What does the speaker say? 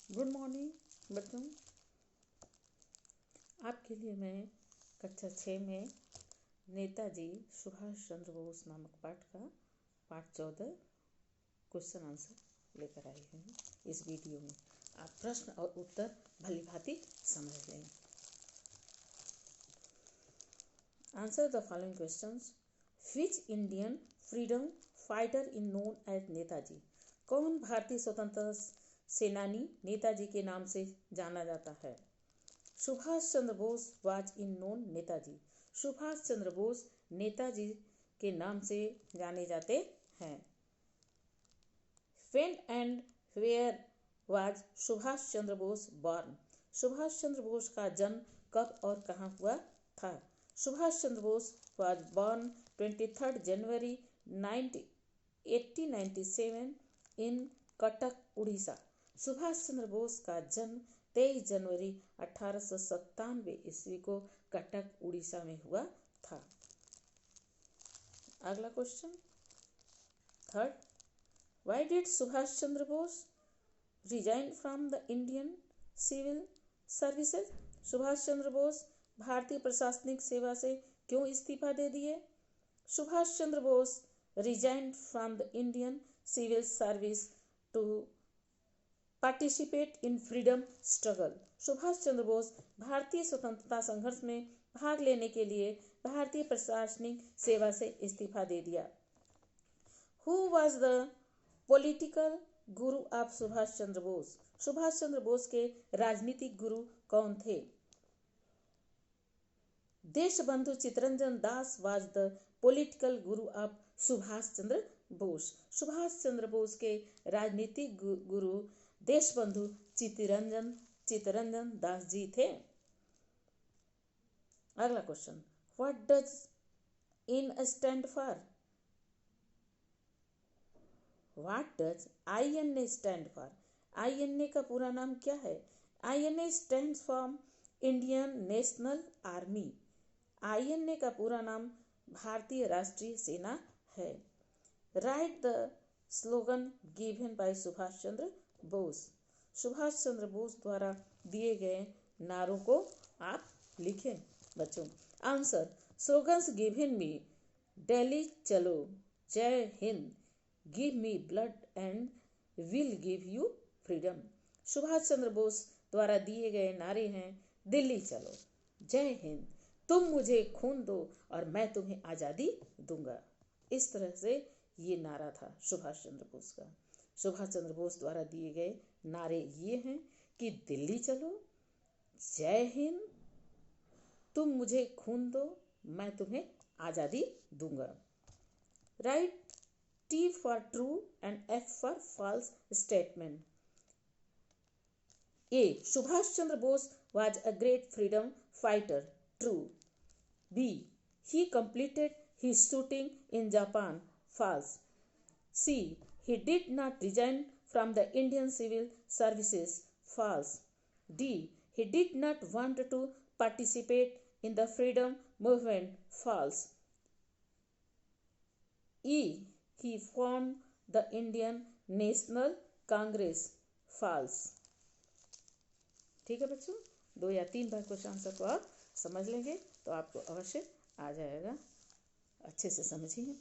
Good morning बच्चों। आपके लिए मैं कक्षा 6 में नेताजी सुभाष चंद्र बोस नामक पाठ का पाठ 14 क्वेश्चन आंसर लेकर आई हूँ। इस वीडियो में आप प्रश्न और उत्तर भली भांति समझ लें। Answer the following questions. Which Indian freedom fighter is known as Netaji? कौन भारतीय स्वतंत्रता सेनानी नेताजी के नाम से जाना जाता है? Subhash Chandra Bose was in known Netaji. Subhash Chandra Bose Netaji के नाम से जाने जाते हैं। When and where was Subhash Chandra Bose born? Subhash Chandra Bose का जन्म कब और कहाँ हुआ था? Subhash Chandra Bose was born 23 January 1897 in Cuttack, Orissa. Subhash Chandra Bose का जन्म 23 जनवरी 1897 ईस्वी को कटक, उड़ीसा में हुआ था। अगला question third. Why did Subhash Chandra Bose resign from the Indian civil services? Subhash Chandra Bose भारतीय प्रशासनिक सेवा से क्यों इस्तीफा दे दिए? Subhash Chandra Bose resign from the Indian civil service to participate in freedom struggle. Subhash Chandra Bose भारतीय स्वतंत्रता संघर्ष में भाग लेने के लिए भारतीय प्रशासनिक सेवा से इस्तीफा दे दिया। Who was the political Guru of Subhash Chandra Bose? Subhash Chandra Bose के राजनीतिक गुरु कौन थे? Deshbandhu Chittaranjan Das was the political Guru of Subhash Chandra Bose. Subhash Chandra Bose के राजनीतिक गुरु देशबंधु चित्तरंजन दास जी थे। अगला question. What does in stand for? What does INA stand for? INA का पूरा नाम क्या है? INA stands for Indian national army. INA का पूरा नाम भारतीय राष्ट्रीय सेना है। Write the slogan given by Subhash Chandra Bose. Subhash Chandra Bose द्वारा दिए गए नारों को आप लिखें बच्चों। Answer. Slogans given me Delhi Chalo, Jai Hind, give me blood and will give you freedom. Subhash Chandra Bose द्वारा दिए गए नारे हैं दिल्ली चलो, जय हिंद, तुम मुझे खून दो और मैं तुम्हें आज़ादी दूंगा। इस तरह से ये नारा था सुभाष चंद्र बोस का। सुभाष चंद्र बोस द्वारा दिए गए नारे ये हैं कि दिल्ली चलो, जय हिंद, तुम मुझे खून दो, मैं तुम्हें आज़ादी दूंगा। Right T for true and F for false statement. A. Subhash Chandra Bose was a great freedom fighter. True. B. He completed his shooting in Japan. False. C. He did not resign from the Indian civil services. False. D. He did not want to participate in the freedom movement. False. E. He formed the Indian National Congress. False. ठीक है बच्चों, 2 या 3 बार question answer को आप समझ लेंगे तो आपको अवश्य आ जाएगा। अच्छे से समझिए।